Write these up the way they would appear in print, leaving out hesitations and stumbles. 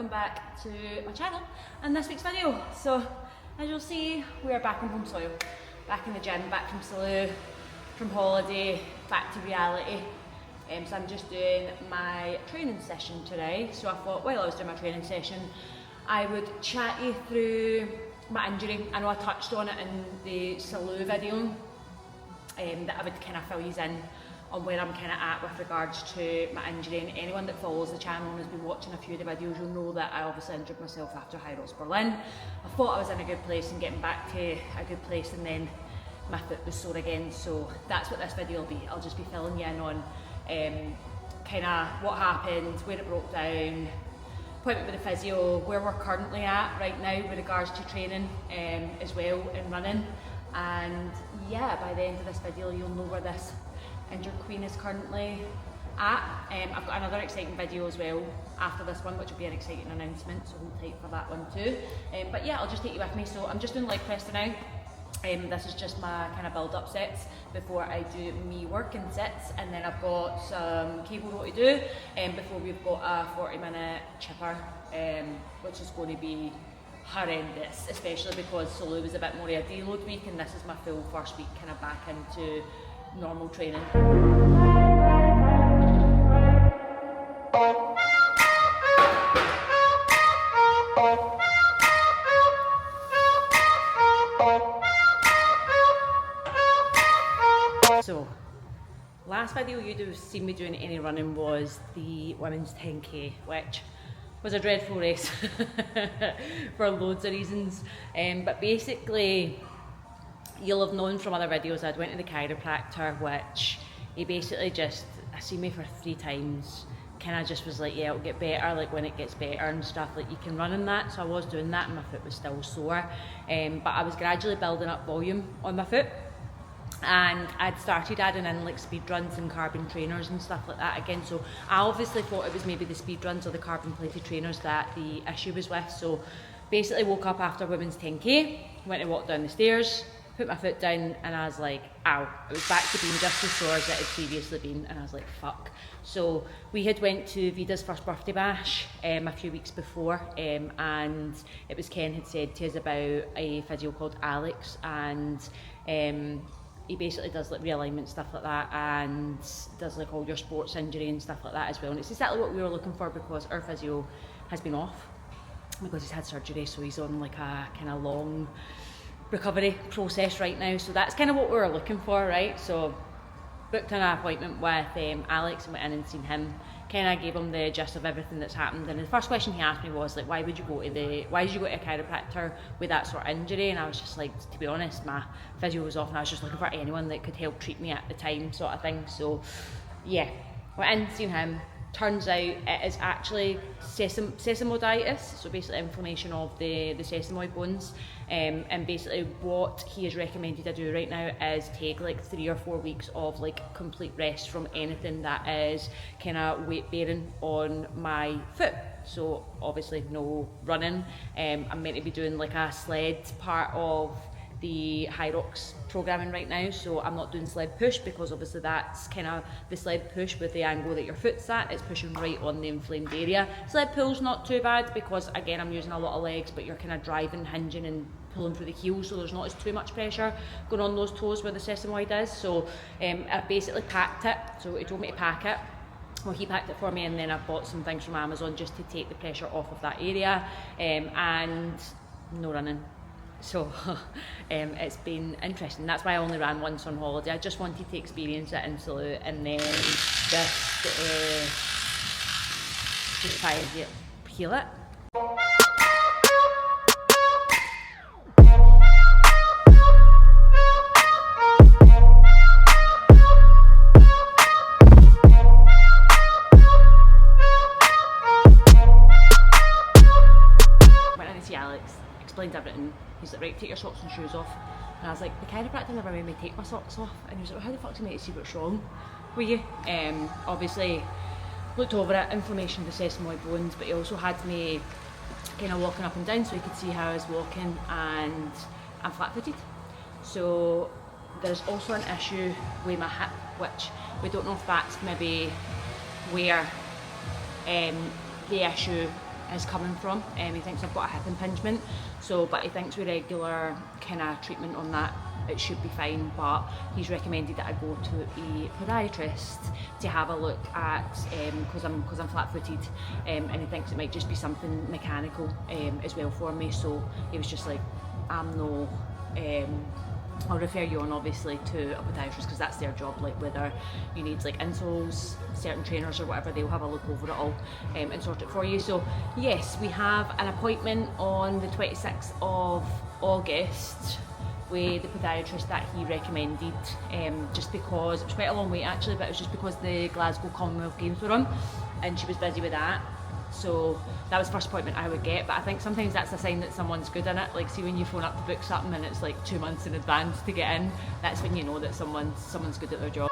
welcome back to my channel and this week's video. So as you'll see, we are back on home soil, back in the gym, back from Salou, from holiday, back to reality. So I'm just doing my training session today. So I thought while I was doing my training session, I would chat you through my injury. I know I touched on it in the Salou video, that I would kind of fill you in on where I'm kind of at with regards to my injury. And anyone that follows the channel and has been watching a few of the videos, you'll know that I obviously injured myself after High Rocks Berlin. I thought I was in a good place and getting back to a good place, and then my foot was sore again. So that's what this video will be. I'll just be filling you in on kind of what happened, where it broke down, appointment with the physio, where we're currently at right now with regards to training as well and running. And yeah, by the end of this video you'll know where this injured queen is currently at. I've got another exciting video as well after this one, which will be an exciting announcement, so hold tight for that one too. But yeah, I'll just take you with me. So I'm just doing leg press for now. This is just my kind of build up sets before I do me working sets, and then I've got some cable row to do before we've got a 40-minute chipper, which is going to be horrendous, especially because Salou was a bit more of a deload week and this is my full first week kind of back into normal training. So, last video you'd have seen me doing any running was the women's 10k, which was a dreadful race for loads of reasons. But basically, you'll have known from other videos I'd went to the chiropractor, which he basically just, I seen me for 3 times, kind of just was like, yeah, it'll get better, like when it gets better and stuff, like you can run in that. So I was doing that and my foot was still sore. But I was gradually building up volume on my foot. And I'd started adding in like speed runs and carbon trainers and stuff like that again. So I obviously thought it was maybe the speed runs or the carbon plated trainers that the issue was with. So basically woke up after women's 10k, went to walk down the stairs, put my foot down, and I was like, ow. It was back to being just as sore as it had previously been, and I was like, fuck. So we had went to Vida's first birthday bash a few weeks before, and it was Ken had said to us about a physio called Alex, and he basically does like realignment stuff like that and does like all your sports injury and stuff like that as well. And it's exactly what we were looking for because our physio has been off because he's had surgery, so he's on like a kind of long recovery process right now. So that's kind of what we were looking for, right? So booked an appointment with Alex and went in and seen him. Kind of gave him the gist of everything that's happened, and the first question he asked me was like, why did you go to a chiropractor with that sort of injury? And I was just like, to be honest, my physio was off and I was just looking for anyone that could help treat me at the time, sort of thing. So yeah, went in, seen him. Turns out it is actually sesamoiditis, so basically inflammation of the sesamoid bones. And basically what he has recommended I do right now is take like 3 or 4 weeks of like complete rest from anything that is kind of weight bearing on my foot. So obviously no running. I'm meant to be doing like a sled part of the High Rocks programming right now, so I'm not doing sled push because obviously that's kind of the sled push with the angle that your foot's at, it's pushing right on the inflamed area. Sled pull's not too bad because again I'm using a lot of legs, but you're kind of driving, hinging and pulling through the heels, so there's not as too much pressure going on those toes where the sesamoid is. So I basically packed it, so he told me to pack it. Well, he packed it for me, and then I bought some things from Amazon just to take the pressure off of that area, and no running. So it's been interesting. That's why I only ran once on holiday. I just wanted to experience it in Salou and then just try and heal it. Went in to see Alex, explained everything. He's like, right, take your socks and shoes off. And I was like, the chiropractor never made me take my socks off. And he was like, well, how the fuck's he made to see what's wrong with you? Obviously, looked over it, inflammation of the sesamoid bones, but he also had me kind of walking up and down so he could see how I was walking, and I'm flat-footed. So there's also an issue with my hip, which we don't know if that's maybe where the issue is coming from. He thinks I've got a hip impingement, but he thinks with regular kind of treatment on that it should be fine, but he's recommended that I go to a podiatrist to have a look at, because I'm flat-footed, and he thinks it might just be something mechanical as well for me. So he was just like, I'll refer you on obviously to a podiatrist because that's their job, like whether you need like insoles, certain trainers or whatever, they'll have a look over it all and sort it for you. So yes, we have an appointment on the 26th of August with the podiatrist that he recommended, just because it was quite a long wait actually, but it was just because the Glasgow Commonwealth Games were on and she was busy with that. So that was the first appointment I would get, but I think sometimes that's a sign that someone's good in it. Like, see when you phone up to book something and it's like 2 months in advance to get in, that's when you know that someone's good at their job.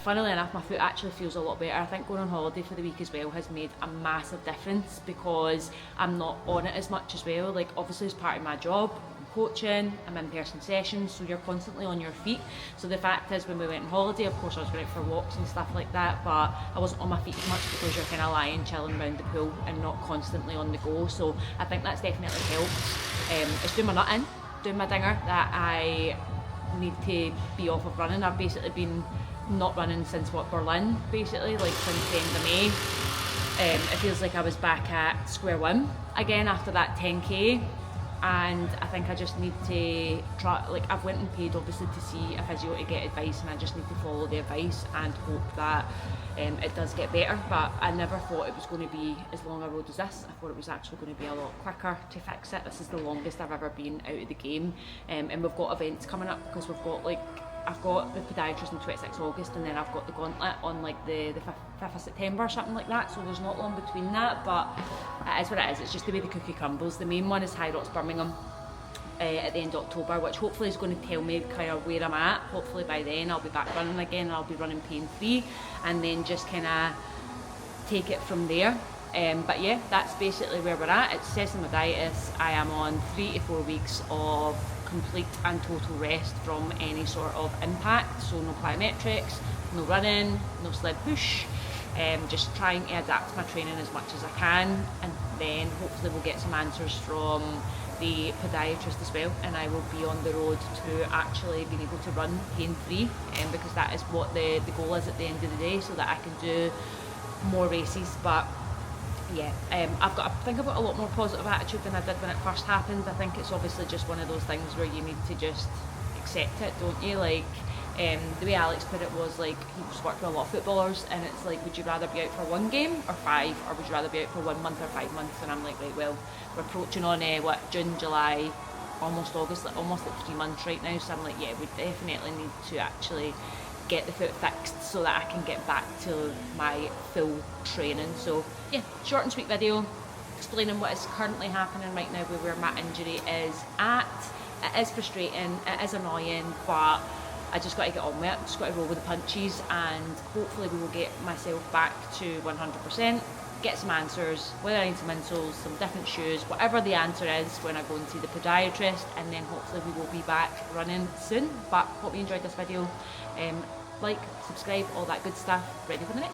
Funnily enough, my foot actually feels a lot better. I think going on holiday for the week as well has made a massive difference because I'm not on it as much as well. Like, obviously as part of my job, I'm coaching, I'm in person sessions, so you're constantly on your feet. So the fact is, when we went on holiday, of course I was going out for walks and stuff like that, but I wasn't on my feet as much because you're kind of lying, chilling around the pool and not constantly on the go. So I think that's definitely helped. It's doing my nut in, doing my dinger, that I need to be off of running. I've basically been not running since Berlin, basically, like since the end of May. It feels like I was back at square one again after that 10k, and I think I just need to try, like I've went and paid obviously to see a physio to get advice, and I just need to follow the advice and hope that it does get better. But I never thought it was going to be as long a road as this. I thought it was actually going to be a lot quicker to fix it. This is the longest I've ever been out of the game, and we've got events coming up because we've got I've got the podiatrist on 26th August, and then I've got the gauntlet on like the 5th of September or something like that, so there's not long between that, but it is what it is. It's just the way the cookie crumbles. The main one is High Rocks Birmingham at the end of October, which hopefully is going to tell me kind of where I'm at. Hopefully by then I'll be back running again, and I'll be running pain free, and then just kind of take it from there. But yeah, that's basically where we're at. It's sesamoiditis. I am on 3 to 4 weeks of complete and total rest from any sort of impact, so no plyometrics, no running, no sled push, just trying to adapt my training as much as I can, and then hopefully we'll get some answers from the podiatrist as well, and I will be on the road to actually being able to run pain free, because that is what the goal is at the end of the day, so that I can do more races. But yeah, I think I've got a lot more positive attitude than I did when it first happened. I think it's obviously just one of those things where you need to just accept it, don't you? Like, the way Alex put it was like, he's worked with a lot of footballers, and it's like, would you rather be out for 1 game or 5, or would you rather be out for 1 month or 5 months? And I'm like, right, well, we're approaching on June, July, almost August, almost like 3 months right now. So I'm like, yeah, we definitely need to actually get the foot fixed so that I can get back to my full training. So yeah, short and sweet video explaining what is currently happening right now with where my injury is at. It is frustrating, it is annoying, but I just got to get on with it, just got to roll with the punches, and hopefully we will get myself back to 100%, get some answers, whether I need some insoles, some different shoes, whatever the answer is when I go and see the podiatrist, and then hopefully we will be back running soon. But hope you enjoyed this video. Like, subscribe, all that good stuff. Ready for the next.